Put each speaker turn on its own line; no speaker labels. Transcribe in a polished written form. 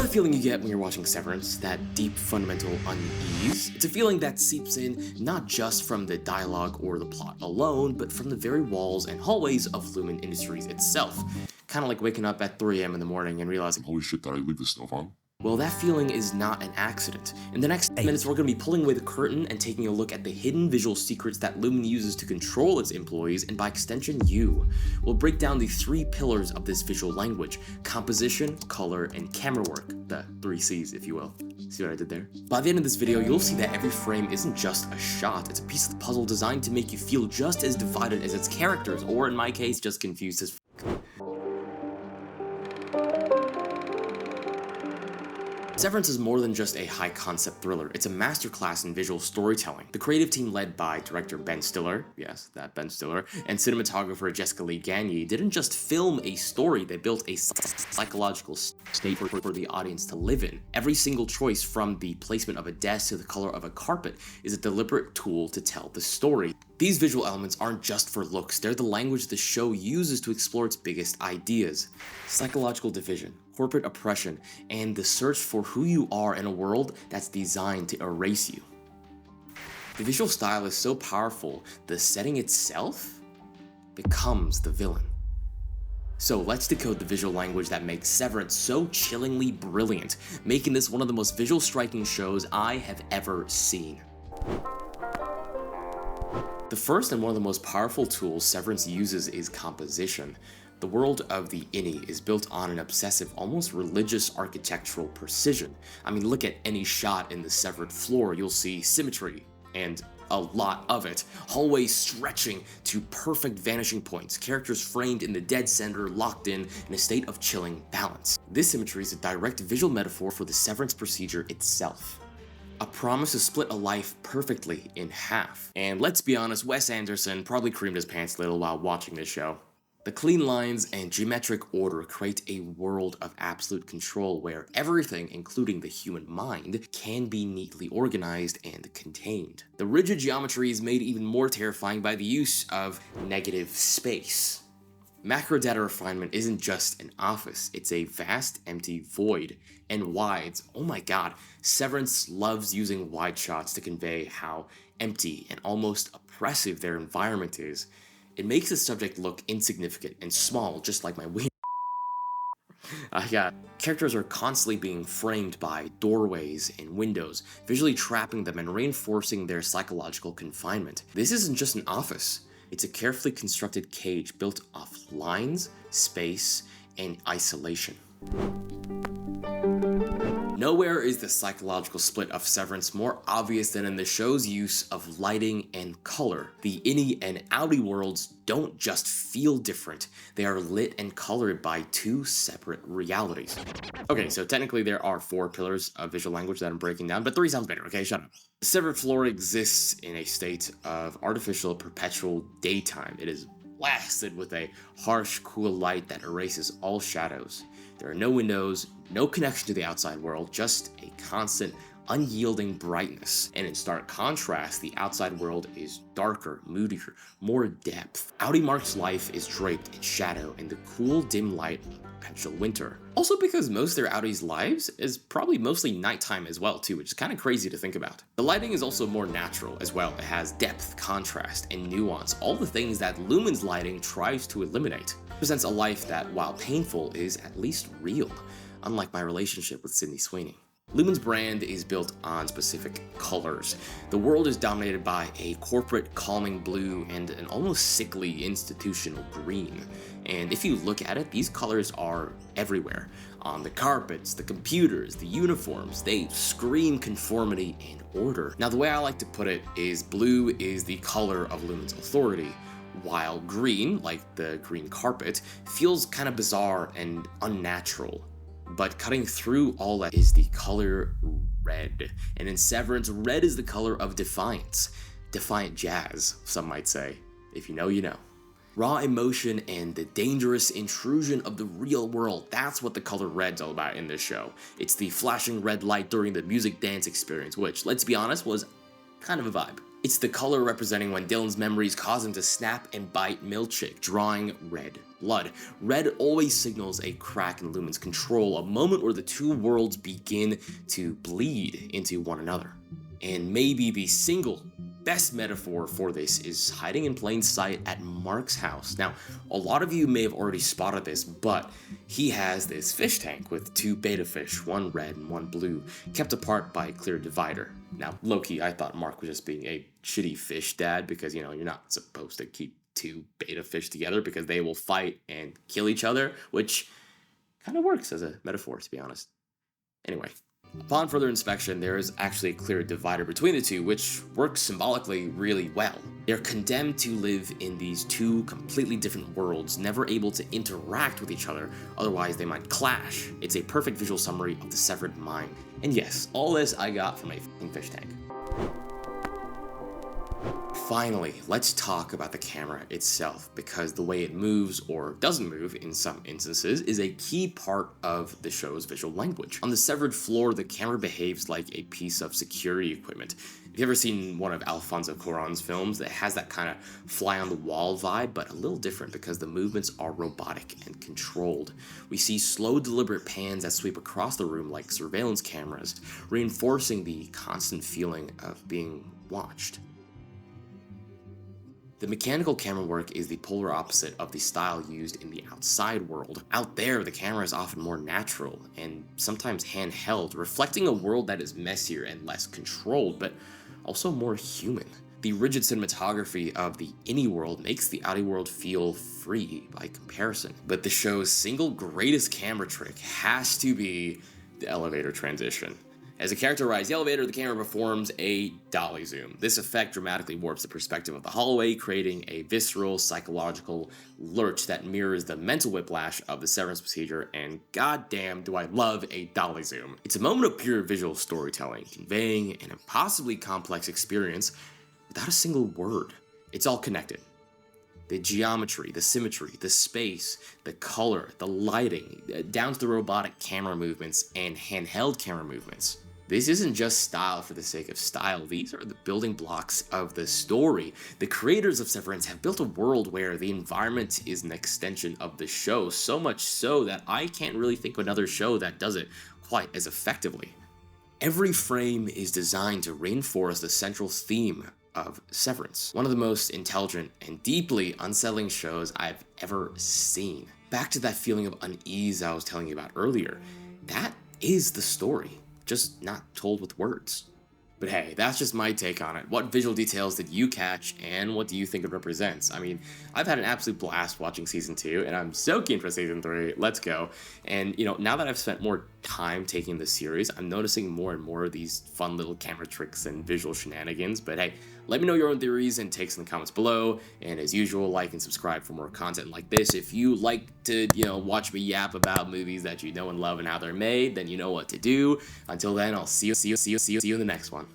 know the feeling you get when you're watching Severance? That deep, fundamental unease? It's a feeling that seeps in not just from the dialogue or the plot alone, but from the very walls and hallways of Lumen Industries itself. Kinda like waking up at 3 AM in the morning and realizing,
holy shit, did I leave the stove on?
well, that feeling is not an accident. In the next minutes, we're going to be pulling away the curtain and taking a look at the hidden visual secrets that Lumen uses to control its employees, and by extension, you. We'll break down the 3 pillars of this visual language: composition, color, and camera work. The 3 C's, if you will. See what I did there? By the end of this video, you'll see that every frame isn't just a shot, it's a piece of the puzzle designed to make you feel just as divided as its characters, or in my case, just confused as Severance is more than just a high-concept thriller, it's a masterclass in visual storytelling. The creative team led by director Ben Stiller, yes, that Ben Stiller, and cinematographer Jessica Lee Gagne didn't just film a story, they built a psychological state for the audience to live in. Every single choice, from the placement of a desk to the color of a carpet, is a deliberate tool to tell the story. These visual elements aren't just for looks, they're the language the show uses to explore its biggest ideas: psychological division, corporate oppression, and the search for who you are in a world that's designed to erase you. The visual style is so powerful, the setting itself becomes the villain. So let's decode the visual language that makes Severance so chillingly brilliant, making this one of the most visual striking shows I have ever seen. The first and one of the most powerful tools Severance uses is composition. The world of the Inni is built on an obsessive, almost religious architectural precision. I mean, look at any shot in the severed floor, you'll see symmetry, and a lot of it. Hallways stretching to perfect vanishing points, characters framed in the dead center, locked in a state of chilling balance. This symmetry is a direct visual metaphor for the Severance procedure itself. A promise to split a life perfectly in half. And let's be honest, Wes Anderson probably creamed his pants a little while watching this show. The clean lines and geometric order create a world of absolute control where everything, including the human mind, can be neatly organized and contained. The rigid geometry is made even more terrifying by the use of negative space. Macro data refinement isn't just an office, it's a vast empty void. And wides, oh my god, Severance loves using wide shots to convey how empty and almost oppressive their environment is. It makes the subject look insignificant and small, just like my wiener. Characters are constantly being framed by doorways and windows, visually trapping them and reinforcing their psychological confinement. This isn't just an office, it's a carefully constructed cage built off lines, space, and isolation. Nowhere is the psychological split of Severance more obvious than in the show's use of lighting and color. The Inni and Outie worlds don't just feel different, they are lit and colored by 2 separate realities. Okay, so technically there are 4 pillars of visual language that I'm breaking down, but 3 sounds better, okay, shut up. The severed floor exists in a state of artificial perpetual daytime. It is blasted with a harsh, cool light that erases all shadows. There are no windows, no connection to the outside world, just a constant, unyielding brightness. And in stark contrast, the outside world is darker, moodier, more depth. Outie Mark's life is draped in shadow in the cool, dim light of perpetual winter. Also because most of their Outie's lives is probably mostly nighttime as well too, which is kind of crazy to think about. The lighting is also more natural as well. It has depth, contrast, and nuance, all the things that Lumen's lighting tries to eliminate. It presents a life that, while painful, is at least real, unlike my relationship with Sydney Sweeney. Lumen's brand is built on specific colors. The world is dominated by a corporate calming blue and an almost sickly institutional green. And if you look at it, these colors are everywhere. On the carpets, the computers, the uniforms, they scream conformity and order. Now the way I like to put it is blue is the color of Lumen's authority, while green, like the green carpet, feels kind of bizarre and unnatural. But cutting through all that is the color red. And in Severance, red is the color of defiance. Defiant jazz, some might say. If you know, you know. Raw emotion and the dangerous intrusion of the real world, that's what the color red's all about in this show. It's the flashing red light during the music dance experience, which, let's be honest, was kind of a vibe. It's the color representing when Dylan's memories cause him to snap and bite milkshake, drawing red blood. Red always signals a crack in Lumen's control, a moment where the two worlds begin to bleed into one another. And maybe the single best metaphor for this is hiding in plain sight at Mark's house. Now, a lot of you may have already spotted this, but he has this fish tank with two beta fish, one red and one blue, kept apart by a clear divider. Now, low-key, I thought Mark was just being a shitty fish dad because, you're not supposed to keep two beta fish together because they will fight and kill each other, which kind of works as a metaphor, to be honest. Anyway. Upon further inspection, there is actually a clear divider between the two, which works symbolically really well. They're condemned to live in these two completely different worlds, never able to interact with each other, otherwise they might clash. It's a perfect visual summary of the severed mind. And yes, all this I got from a f***ing fish tank. Finally, let's talk about the camera itself, because the way it moves or doesn't move in some instances is a key part of the show's visual language. On the severed floor, the camera behaves like a piece of security equipment. If you've ever seen one of Alfonso Cuarón's films, it has that kind of fly-on-the-wall vibe, but a little different because the movements are robotic and controlled. We see slow, deliberate pans that sweep across the room like surveillance cameras, reinforcing the constant feeling of being watched. The mechanical camera work is the polar opposite of the style used in the outside world. Out there, the camera is often more natural and sometimes handheld, reflecting a world that is messier and less controlled, but also more human. The rigid cinematography of the innie world makes the outie world feel free by comparison. But the show's single greatest camera trick has to be the elevator transition. As the character rides the elevator, the camera performs a dolly zoom. This effect dramatically warps the perspective of the hallway, creating a visceral, psychological lurch that mirrors the mental whiplash of the Severance procedure, and goddamn do I love a dolly zoom. It's a moment of pure visual storytelling, conveying an impossibly complex experience without a single word. It's all connected. The geometry, the symmetry, the space, the color, the lighting, down to the robotic camera movements and handheld camera movements. This isn't just style for the sake of style, these are the building blocks of the story. The creators of Severance have built a world where the environment is an extension of the show, so much so that I can't really think of another show that does it quite as effectively. Every frame is designed to reinforce the central theme of Severance, one of the most intelligent and deeply unsettling shows I've ever seen. Back to that feeling of unease I was telling you about earlier, that is the story, just not told with words. But hey, that's just my take on it. What visual details did you catch, and what do you think it represents? I mean, I've had an absolute blast watching season 2, and I'm so keen for season 3. Let's go. And now that I've spent more time taking the series, I'm noticing more and more of these fun little camera tricks and visual shenanigans. But hey, let me know your own theories and takes in the comments below. And as usual, like and subscribe for more content like this. If you like to, watch me yap about movies that you know and love and how they're made, then you know what to do. Until then, I'll see you in the next one.